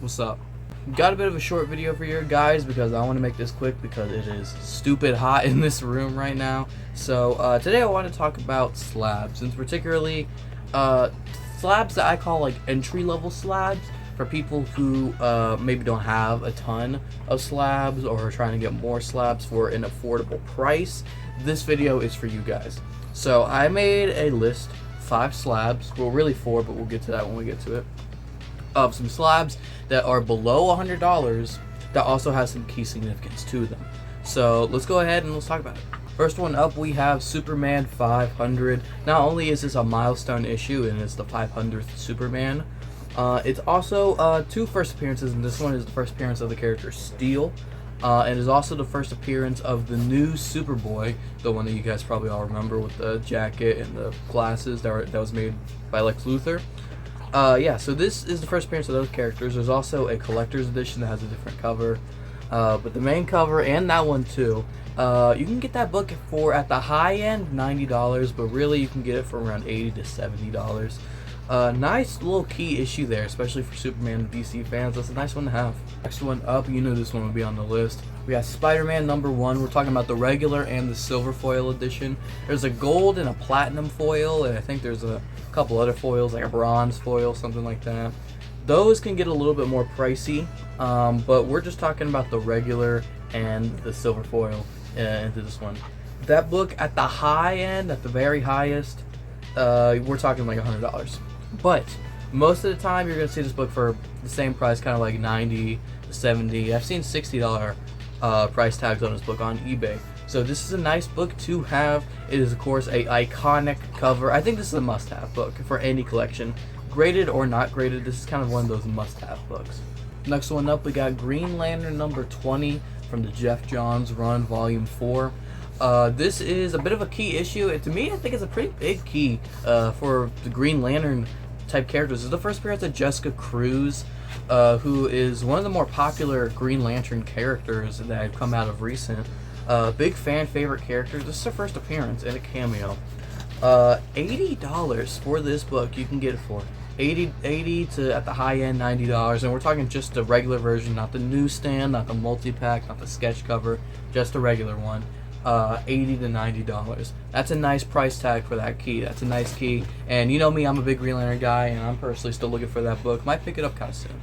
What's up? Got a bit of a short video for you guys because I want to make this quick because it is stupid hot in this room right now. So today I want to talk about slabs, and particularly slabs that I call like entry-level slabs for people who maybe don't have a ton of slabs or are trying to get more slabs for an affordable price. This video is for you guys. So I made a list, 5 slabs, well really 4, but we'll get to that when we get to it, of some slabs that are below $100 that also has some key significance to them. So let's go ahead and let's talk about it. First one up, we have Superman 500. Not only is this a milestone issue and it's the 500th Superman, it's also 2 first appearances, and this one is the first appearance of the character Steel, and is also the first appearance of the new Superboy, the one that you guys probably all remember with the jacket and the glasses that was made by Lex Luthor. Yeah, so this is the first appearance of those characters. There's also a collector's edition that has a different cover, but the main cover and that one too, you can get that book for, at the high end, $90, but really you can get it for around $80 to $70. Nice little key issue there, especially for Superman and DC fans. That's a nice one to have. Next one up, you know this one will be on the list. We got SpiderMan #1. We're talking about the regular and the silver foil edition. There's a gold and a platinum foil, and I think there's a couple other foils, like a bronze foil, something like that. Those can get a little bit more pricey, but we're just talking about the regular and the silver foil into this one. That book at the high end, at the very highest, we're talking like $100. But most of the time you're going to see this book for the same price, kind of like $90 to $70. I've seen $60 price tags on this book on eBay. So this is a nice book to have. It is of course a iconic cover. I think this is a must-have book for any collection. Graded or not graded, this is kind of one of those must-have books. Next one up, we got Green Lantern #20 from the Jeff Johns run, Volume 4. This is a bit of a key issue, and to me I think it's a pretty big key for the Green Lantern type characters. This is the first appearance of Jessica Cruz, who is one of the more popular Green Lantern characters that have come out of recent. Big fan favorite character. This is her first appearance and a cameo. $80 for this book you can get it for. 80 to, at the high end, $90, and we're talking just the regular version, not the newsstand, not the multi-pack, not the sketch cover, just the regular one. $80 to $90. That's a nice price tag for that key. That's a nice key, and you know me, I'm a big Green Lantern guy, and I'm personally still looking for that book. Might pick it up kind of soon.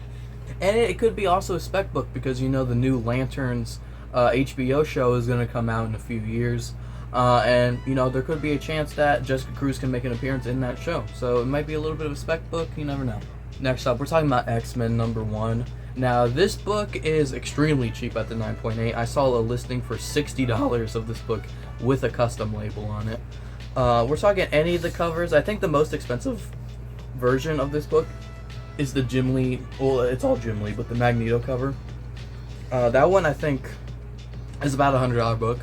And it could be also a spec book, because you know the new Lanterns HBO show is going to come out in a few years, and you know there could be a chance that Jessica Cruz can make an appearance in that show, so it might be a little bit of a spec book. You never know. Next up, we're talking about X-Men #1. Now this book is extremely cheap at the 9.8. I saw a listing for $60 of this book with a custom label on it. We're talking any of the covers. I think the most expensive version of this book is the Jim Lee, well it's all Jim Lee, but the Magneto cover. That one I think is about a $100 book,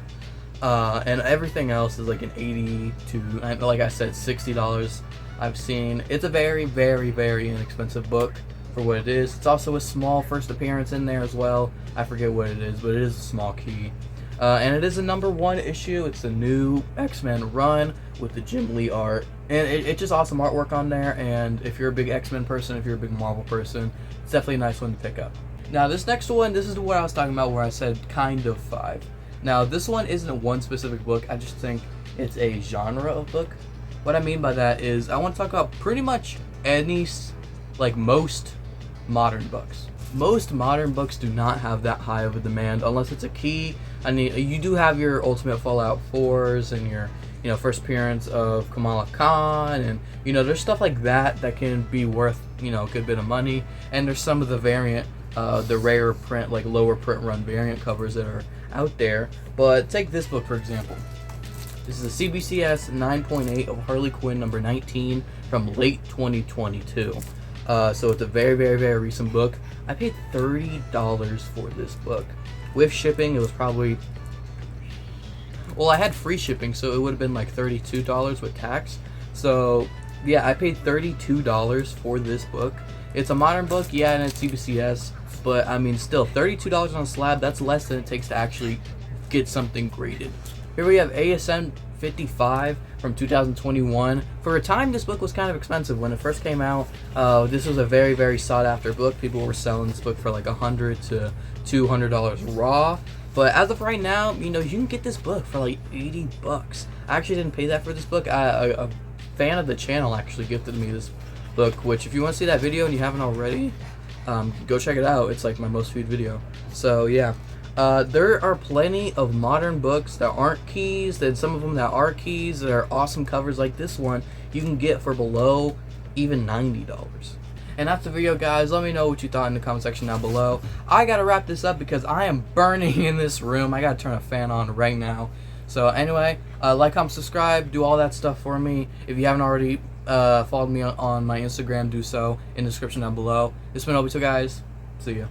and everything else is like an $80 to, like I said, $60 I've seen. It's a very, very, very inexpensive book for what it is. It's also a small first appearance in there as well. I forget what it is, but it is a small key. And it is a #1 issue. It's a new X-Men run with the Jim Lee art, and it's just awesome artwork on there. And if you're a big X-Men person, if you're a big Marvel person, it's definitely a nice one to pick up. Now this next one, this is what I was talking about where I said kind of 5. Now this one isn't one specific book, I just think it's a genre of book. What I mean by that is I want to talk about pretty much any, like most modern books. Most modern books do not have that high of a demand unless it's a key. I mean, you do have your Ultimate Fallout 4s and your, you know, first appearance of Kamala Khan, and you know there's stuff like that that can be worth, you know, a good bit of money. And there's some of the variant, the rare print, like lower print run variant covers that are out there. But take this book for example. This is a CBCS 9.8 of Harley Quinn #19 from late 2022. So it's a very, very, very recent book. I paid $30 for this book. With shipping, it was probably, well, I had free shipping, so it would have been like $32 with tax. So yeah, I paid $32 for this book. It's a modern book, yeah, and it's CBCS, but I mean still, $32 on a slab, that's less than it takes to actually get something graded. Here we have ASM $155 from 2021. For a time, this book was kind of expensive when it first came out. This was a very, very sought after book. People were selling this book for like $100 to $200 raw. But as of right now, you know, you can get this book for like $80. I actually didn't pay that for this book. A fan of the channel actually gifted me this book, which if you want to see that video and you haven't already, go check it out. It's like my most viewed video. So yeah, there are plenty of modern books that aren't keys, and some of them that are keys that are awesome covers like this one you can get for below even $90. And that's the video, guys. Let me know what you thought in the comment section down below. I gotta wrap this up because I am burning in this room. I gotta turn a fan on right now. So anyway, like, comment, subscribe, do all that stuff for me. If you haven't already followed me on my Instagram, do so in the description down below. This has been Obito, guys. See ya.